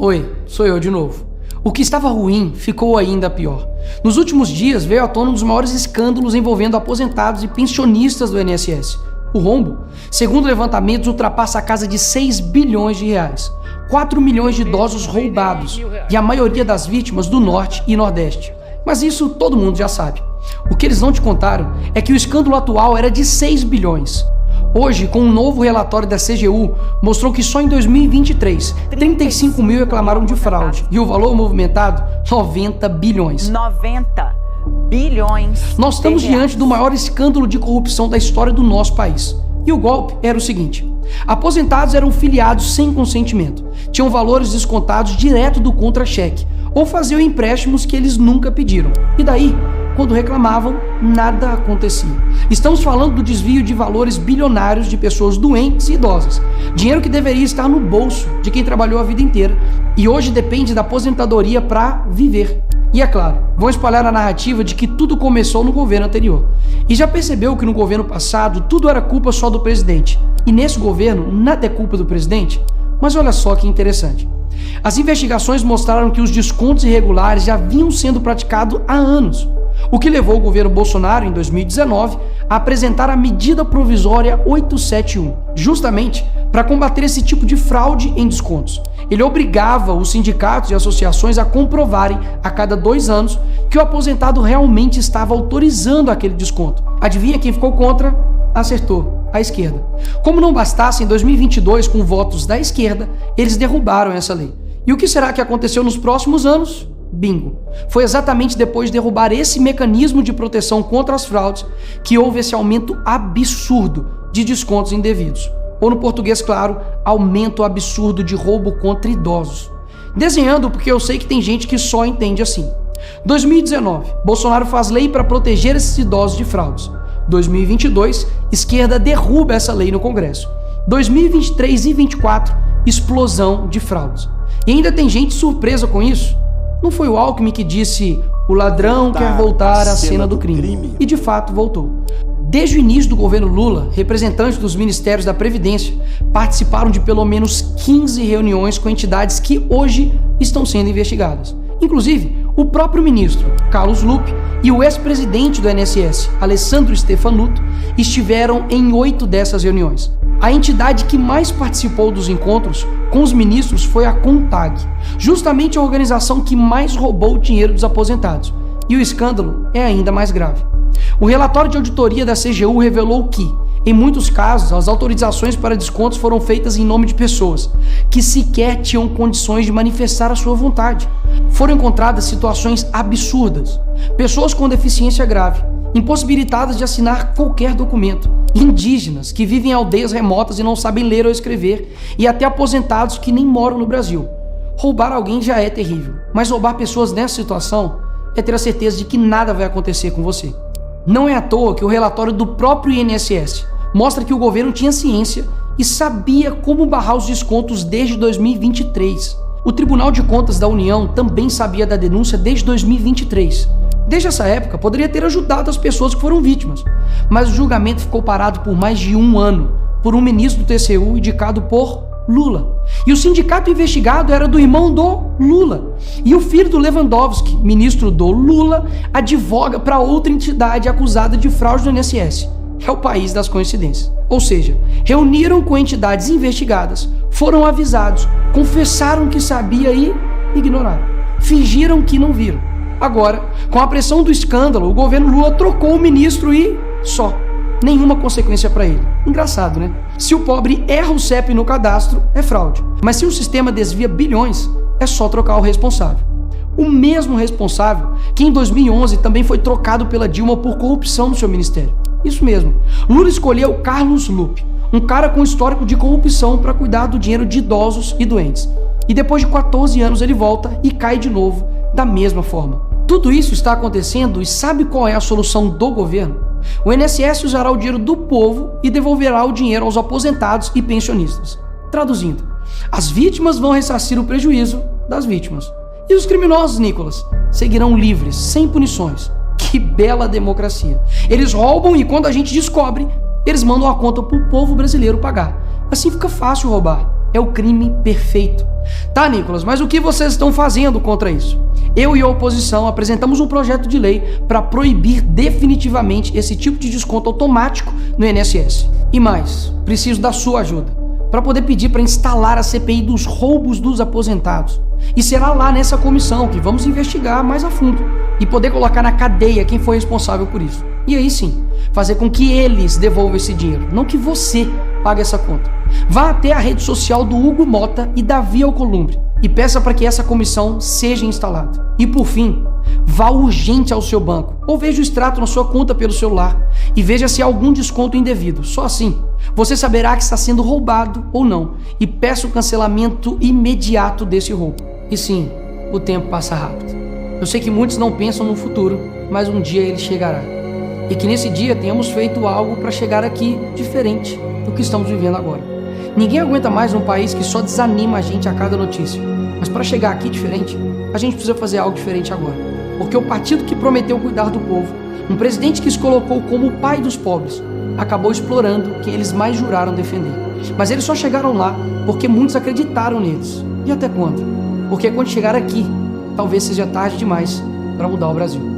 Oi, sou eu de novo. O que estava ruim ficou ainda pior. Nos últimos dias veio à tona um dos maiores escândalos envolvendo aposentados e pensionistas do INSS. O rombo, segundo levantamentos, ultrapassa a casa de 6 bilhões de reais. 4 milhões de idosos roubados e a maioria das vítimas do Norte e Nordeste. Mas isso todo mundo já sabe. O que eles não te contaram é que o escândalo atual era de 6 bilhões. Hoje, com um novo relatório da CGU, mostrou que só em 2023, 35 mil reclamaram de fraude e o valor movimentado, 90 bilhões. 90 bilhões. Nós estamos diante do maior escândalo de corrupção da história do nosso país. E o golpe era o seguinte: aposentados eram filiados sem consentimento, tinham valores descontados direto do contra-cheque ou faziam empréstimos que eles nunca pediram. E daí, quando reclamavam, nada acontecia. Estamos falando do desvio de valores bilionários de pessoas doentes e idosas. Dinheiro que deveria estar no bolso de quem trabalhou a vida inteira e hoje depende da aposentadoria para viver. E é claro, vão espalhar a narrativa de que tudo começou no governo anterior. E já percebeu que no governo passado tudo era culpa só do presidente. E nesse governo nada é culpa do presidente? Mas olha só que interessante. As investigações mostraram que os descontos irregulares já vinham sendo praticados há anos. O que levou o governo Bolsonaro, em 2019, a apresentar a medida provisória 871, justamente para combater esse tipo de fraude em descontos. Ele obrigava os sindicatos e associações a comprovarem a cada 2 anos que o aposentado realmente estava autorizando aquele desconto. Adivinha quem ficou contra? Acertou, a esquerda. Como não bastasse, em 2022, com votos da esquerda, eles derrubaram essa lei. E o que será que aconteceu nos próximos anos? Bingo! Foi exatamente depois de derrubar esse mecanismo de proteção contra as fraudes que houve esse aumento absurdo de descontos indevidos. Ou no português claro, aumento absurdo de roubo contra idosos. Desenhando porque eu sei que tem gente que só entende assim. 2019, Bolsonaro faz lei para proteger esses idosos de fraudes. 2022, esquerda derruba essa lei no Congresso. 2023 e 2024, explosão de fraudes. E ainda tem gente surpresa com isso. Não foi o Alckmin que disse: o ladrão quer voltar à cena do crime. E de fato voltou. Desde o início do governo Lula, representantes dos ministérios da Previdência participaram de pelo menos 15 reuniões com entidades que hoje estão sendo investigadas. Inclusive, o próprio ministro Carlos Lupe e o ex-presidente do INSS, Alessandro Stefanuto, estiveram em 8 dessas reuniões. A entidade que mais participou dos encontros com os ministros foi a CONTAG, justamente a organização que mais roubou o dinheiro dos aposentados. E o escândalo é ainda mais grave. O relatório de auditoria da CGU revelou que, em muitos casos, as autorizações para descontos foram feitas em nome de pessoas que sequer tinham condições de manifestar a sua vontade. Foram encontradas situações absurdas. Pessoas com deficiência grave, impossibilitadas de assinar qualquer documento, indígenas que vivem em aldeias remotas e não sabem ler ou escrever, e até aposentados que nem moram no Brasil. Roubar alguém já é terrível, mas roubar pessoas nessa situação é ter a certeza de que nada vai acontecer com você. Não é à toa que o relatório do próprio INSS mostra que o governo tinha ciência e sabia como barrar os descontos desde 2023. O Tribunal de Contas da União também sabia da denúncia desde 2023. Desde essa época, poderia ter ajudado as pessoas que foram vítimas, mas o julgamento ficou parado por mais de 1 ano, por um ministro do TCU indicado por Lula. E o sindicato investigado era do irmão do Lula. E o filho do Lewandowski, ministro do Lula, advoga para outra entidade acusada de fraude do INSS. É o país das coincidências. Ou seja, reuniram com entidades investigadas, foram avisados, confessaram que sabia e ignoraram. Fingiram que não viram. Agora, com a pressão do escândalo, o governo Lula trocou o ministro e só. Nenhuma consequência para ele. Engraçado, né? Se o pobre erra o CEP no cadastro, é fraude. Mas se o sistema desvia bilhões, é só trocar o responsável. O mesmo responsável que em 2011 também foi trocado pela Dilma por corrupção no seu ministério. Isso mesmo. Lula escolheu Carlos Lupe, um cara com histórico de corrupção para cuidar do dinheiro de idosos e doentes. E depois de 14 anos ele volta e cai de novo da mesma forma. Tudo isso está acontecendo e sabe qual é a solução do governo? O INSS usará o dinheiro do povo e devolverá o dinheiro aos aposentados e pensionistas. Traduzindo, as vítimas vão ressarcir o prejuízo das vítimas. E os criminosos, Nicolas, seguirão livres, sem punições. Que bela democracia. Eles roubam e quando a gente descobre, eles mandam a conta pro povo brasileiro pagar. Assim fica fácil roubar. É o crime perfeito. Tá, Nicolas, mas o que vocês estão fazendo contra isso? Eu e a oposição apresentamos um projeto de lei para proibir definitivamente esse tipo de desconto automático no INSS. E mais, preciso da sua ajuda para poder pedir para instalar a CPI dos roubos dos aposentados. E será lá nessa comissão que vamos investigar mais a fundo e poder colocar na cadeia quem foi responsável por isso. E aí sim, fazer com que eles devolvam esse dinheiro, não que você pague essa conta. Vá até a rede social do Hugo Mota e Davi Alcolumbre e peça para que essa comissão seja instalada. E por fim, vá urgente ao seu banco ou veja o extrato na sua conta pelo celular e veja se há algum desconto indevido. Só assim, você saberá que está sendo roubado ou não e peça o cancelamento imediato desse roubo. E sim, o tempo passa rápido. Eu sei que muitos não pensam no futuro, mas um dia ele chegará. E que nesse dia tenhamos feito algo para chegar aqui diferente do que estamos vivendo agora. Ninguém aguenta mais um país que só desanima a gente a cada notícia. Mas para chegar aqui diferente, a gente precisa fazer algo diferente agora. Porque o partido que prometeu cuidar do povo, um presidente que se colocou como o pai dos pobres, acabou explorando quem eles mais juraram defender. Mas eles só chegaram lá porque muitos acreditaram neles. E até quando? Porque quando chegar aqui, talvez seja tarde demais para mudar o Brasil.